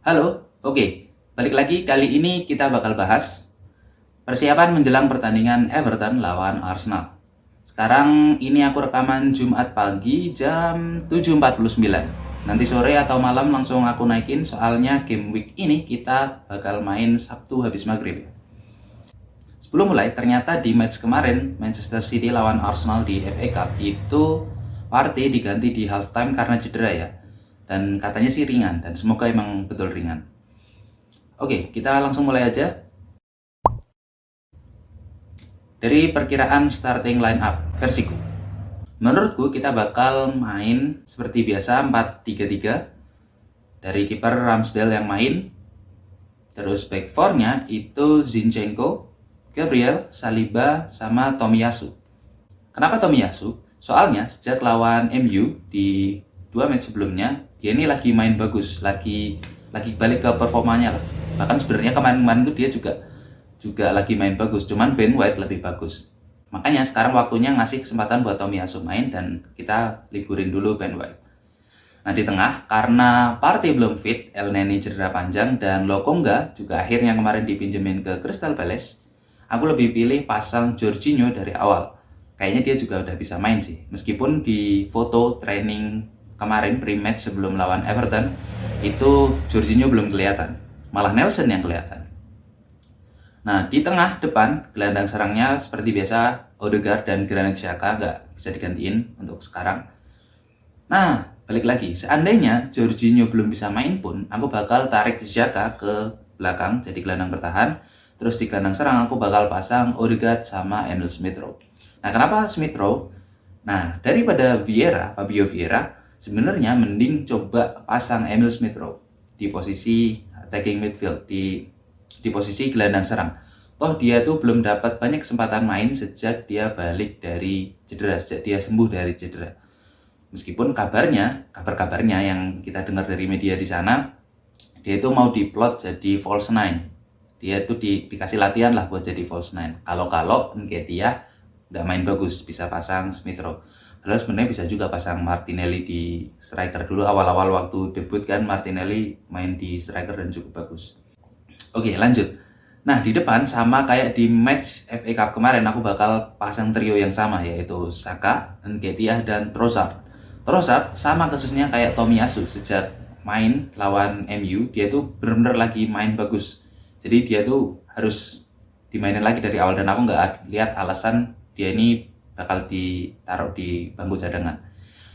Halo, oke. Balik lagi, kali ini kita bakal bahas persiapan menjelang pertandingan Everton lawan Arsenal. Sekarang ini aku rekaman Jumat pagi jam 7.49. Nanti sore atau malam langsung aku naikin, soalnya game week ini kita bakal main Sabtu habis maghrib. Sebelum mulai, ternyata di match kemarin Manchester City lawan Arsenal di FA Cup itu Partey diganti di halftime karena cedera ya. Dan katanya sih ringan, dan semoga emang betul ringan. Oke, kita langsung mulai aja. Dari perkiraan starting line up versiku. Menurutku kita bakal main seperti biasa 4-3-3. Dari kiper Ramsdale yang main. Terus back 4-nya itu Zinchenko, Gabriel, Saliba, sama Tomiyasu. Kenapa Tomiyasu? Soalnya sejak lawan MU di 2 match sebelumnya, dia ini lagi main bagus, lagi balik ke performanya lah. Bahkan sebenarnya kemarin-kemarin itu dia juga lagi main bagus, cuman Ben White lebih bagus. Makanya sekarang waktunya ngasih kesempatan buat Tomiyasu main dan kita liburin dulu Ben White. Nah di tengah, karena Partey belum fit, Elneny cedera panjang, dan Lokonga juga akhirnya kemarin dipinjemin ke Crystal Palace, aku lebih pilih pasang Jorginho dari awal. Kayaknya dia juga udah bisa main sih, meskipun di foto training kemarin pre-match sebelum lawan Everton itu Jorginho belum kelihatan, malah Nelson yang kelihatan. Nah di tengah depan gelandang serangnya seperti biasa Odegaard dan Granit Xhaka nggak bisa digantiin untuk sekarang. Nah balik lagi, seandainya Jorginho belum bisa main pun aku bakal tarik Xhaka ke belakang jadi gelandang bertahan. Terus di gelandang serang aku bakal pasang Odegaard sama Emil Smith Rowe. Nah kenapa Smith Rowe? Nah daripada Fabio Vieira, sebenarnya mending coba pasang Emil Smith Rowe di posisi attacking midfield, di posisi gelandang serang. Toh dia tuh belum dapat banyak kesempatan main sejak dia balik dari cedera, sejak dia sembuh dari cedera. Meskipun kabar-kabarnya yang kita dengar dari media di sana, dia itu mau diplot jadi false nine. Dia itu dikasih latihan lah buat jadi false nine. Kalau Nketiah nggak main bagus, bisa pasang Smith Rowe. Padahal sebenarnya bisa juga pasang Martinelli di striker dulu. Awal-awal waktu debut kan Martinelli main di striker dan cukup bagus. Oke lanjut. Nah di depan sama kayak di match FA Cup kemarin, aku bakal pasang trio yang sama, yaitu Saka, Nketiah, dan Trossard. Trossard sama kasusnya kayak Tomiyasu, sejak main lawan MU dia tuh benar-benar lagi main bagus. Jadi dia tuh harus dimainin lagi dari awal, dan aku nggak lihat alasan dia ini bakal ditaruh di bangku cadangan.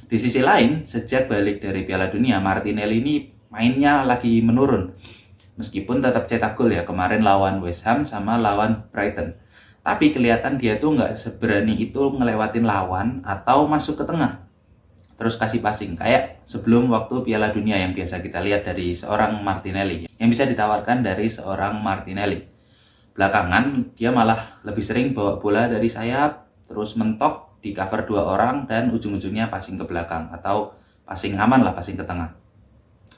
Di sisi lain, sejak balik dari Piala Dunia, Martinelli ini mainnya lagi menurun. Meskipun tetap cetak gol ya, kemarin lawan West Ham sama lawan Brighton. Tapi kelihatan dia tuh nggak seberani itu ngelewatin lawan atau masuk ke tengah. Terus kasih passing, kayak sebelum waktu Piala Dunia yang biasa kita lihat dari seorang Martinelli. Yang bisa ditawarkan dari seorang Martinelli. Belakangan dia malah lebih sering bawa bola dari sayap, terus mentok di cover 2 orang, dan ujung-ujungnya passing ke belakang atau passing aman lah, passing ke tengah.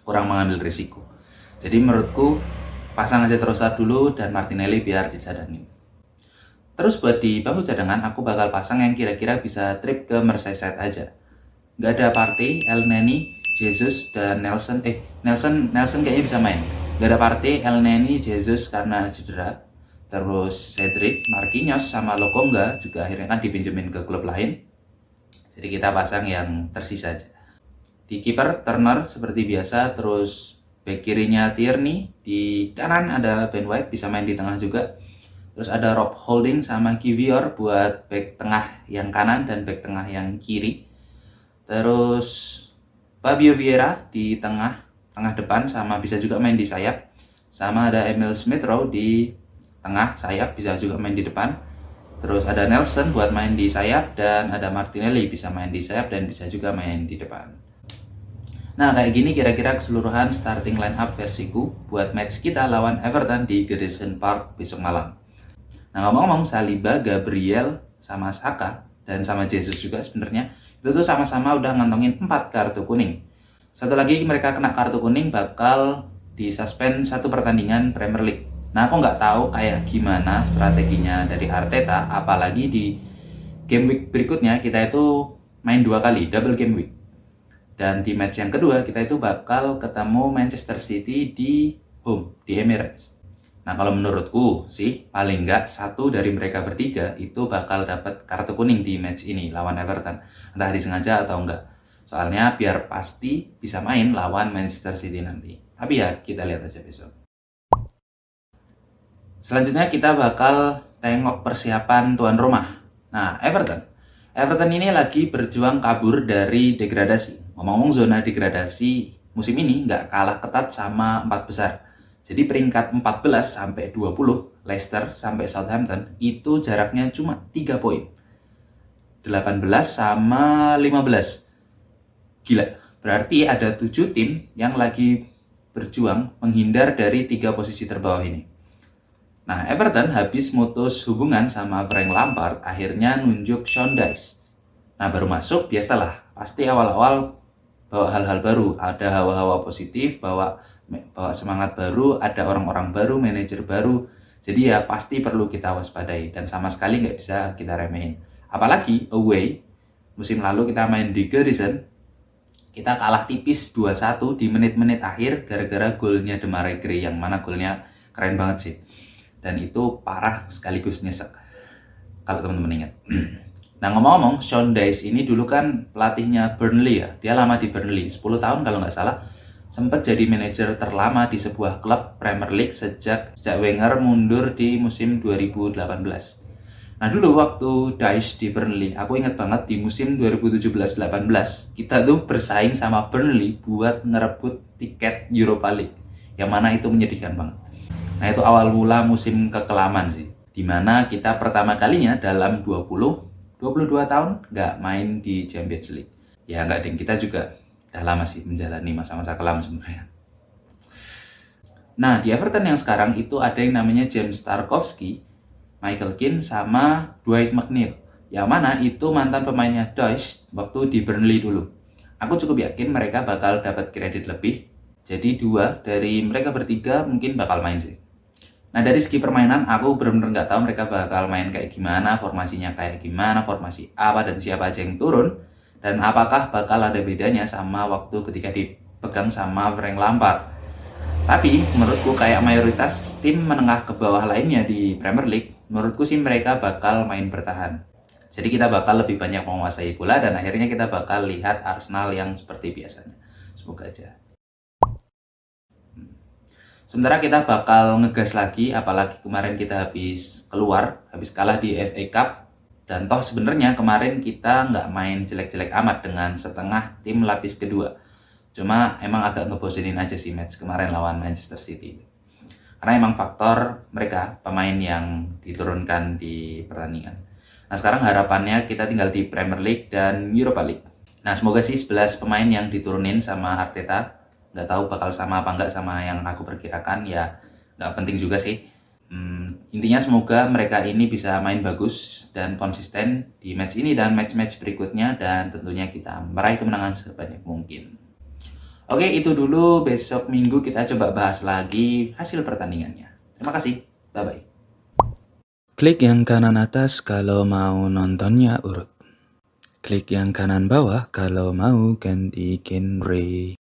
Kurang mengambil risiko. Jadi menurutku pasang aja Trossard dulu dan Martinelli biar dicadangin. Terus buat di bangku cadangan aku bakal pasang yang kira-kira bisa trip ke Merseyside aja. Gak ada Partey, Elneny, Jesus, dan Nelson. Nelson kayaknya bisa main. Gak ada Partey, Elneny, Jesus karena cedera. Terus Cedric, Marquinhos, sama Lokonga juga akhirnya kan dipinjemin ke klub lain. Jadi kita pasang yang tersisa aja. Di kiper Turner seperti biasa. Terus back kirinya Tierney. Di kanan ada Ben White, bisa main di tengah juga. Terus ada Rob Holding sama Kiwior buat back tengah yang kanan dan back tengah yang kiri. Terus Fabio Vieira di tengah depan, sama bisa juga main di sayap. Sama ada Emil Smith Rowe di tengah sayap, bisa juga main di depan. Terus ada Nelson buat main di sayap, dan ada Martinelli bisa main di sayap dan bisa juga main di depan. Nah kayak gini kira-kira keseluruhan starting line up versiku buat match kita lawan Everton di Goodison Park besok malam. Nah ngomong-ngomong, Saliba, Gabriel, sama Saka, dan sama Jesus juga sebenarnya itu tuh sama-sama udah ngantongin 4 kartu kuning. Satu lagi mereka kena kartu kuning bakal disuspend 1 pertandingan Premier League. Nah aku nggak tahu kayak gimana strateginya dari Arteta, apalagi di game week berikutnya kita itu main 2 kali, double game week. Dan di match yang kedua kita itu bakal ketemu Manchester City di home, di Emirates. Nah kalau menurutku sih paling nggak satu dari mereka bertiga itu bakal dapat kartu kuning di match ini lawan Everton. Entah disengaja atau enggak. Soalnya biar pasti bisa main lawan Manchester City nanti. Tapi ya kita lihat aja besok. Selanjutnya kita bakal tengok persiapan tuan rumah. Nah Everton. Everton ini lagi berjuang kabur dari degradasi. Ngomong-ngomong zona degradasi musim ini nggak kalah ketat sama 4 besar. Jadi peringkat 14 sampai 20, Leicester sampai Southampton, itu jaraknya cuma 3 poin. 18 sama 15. Gila, berarti ada 7 tim yang lagi berjuang menghindar dari 3 posisi terbawah ini. Nah, Everton habis mutus hubungan sama Frank Lampard, akhirnya nunjuk Sean Dyche. Nah, baru masuk, biasalah. Pasti awal-awal bawa hal-hal baru, ada hawa-hawa positif, bawa semangat baru, ada orang-orang baru, manajer baru. Jadi ya pasti perlu kita waspadai dan sama sekali nggak bisa kita remehin. Apalagi away, musim lalu kita main di Garrison, kita kalah tipis 2-1 di menit-menit akhir gara-gara golnya Demarai Gray, yang mana golnya keren banget sih. Dan itu parah sekaligus nyesek, kalau teman-teman ingat. Nah ngomong-ngomong, Sean Dyche ini dulu kan pelatihnya Burnley ya. Dia lama di Burnley, 10 tahun kalau nggak salah. Sempat jadi manajer terlama di sebuah klub Premier League sejak Wenger mundur di musim 2018. Nah dulu waktu Dyche di Burnley, aku ingat banget di musim 2017-18, kita tuh bersaing sama Burnley buat ngerebut tiket Europa League. Yang mana itu menyedihkan banget. Nah itu awal mula musim kekelaman sih. Dimana kita pertama kalinya dalam 22 tahun nggak main di Champions League. Ya nggak ding, kita juga udah lama sih menjalani masa-masa kelam sebenarnya. Nah di Everton yang sekarang itu ada yang namanya James Tarkowski, Michael Keane, sama Dwight McNeil. Yang mana itu mantan pemainnya Dyche waktu di Burnley dulu. Aku cukup yakin mereka bakal dapat kredit lebih. Jadi 2 dari mereka bertiga mungkin bakal main sih. Nah dari segi permainan aku benar-benar nggak tahu mereka bakal main kayak gimana, formasinya kayak gimana, formasi apa dan siapa aja yang turun, dan apakah bakal ada bedanya sama waktu ketika dipegang sama Frank Lampard. Tapi menurutku kayak mayoritas tim menengah ke bawah lainnya di Premier League, menurutku sih mereka bakal main bertahan. Jadi kita bakal lebih banyak menguasai bola dan akhirnya kita bakal lihat Arsenal yang seperti biasanya. Semoga aja. Sementara kita bakal ngegas lagi, apalagi kemarin kita habis kalah di FA Cup. Dan toh sebenarnya kemarin kita nggak main jelek-jelek amat dengan setengah tim lapis kedua. Cuma emang agak ngebosenin aja sih match kemarin lawan Manchester City. Karena emang faktor mereka, pemain yang diturunkan di pertandingan. Nah sekarang harapannya kita tinggal di Premier League dan Europa League. Nah semoga sih 11 pemain yang diturunin sama Arteta, nggak tahu bakal sama apa nggak sama yang aku perkirakan, ya nggak penting juga sih. Intinya semoga mereka ini bisa main bagus dan konsisten di match ini dan match-match berikutnya, dan tentunya kita meraih kemenangan sebanyak mungkin. Oke, itu dulu. Besok Minggu kita coba bahas lagi hasil pertandingannya. Terima kasih, bye-bye. Klik yang kanan atas kalau mau nontonnya urut. Klik yang kanan bawah kalau mau ganti genre.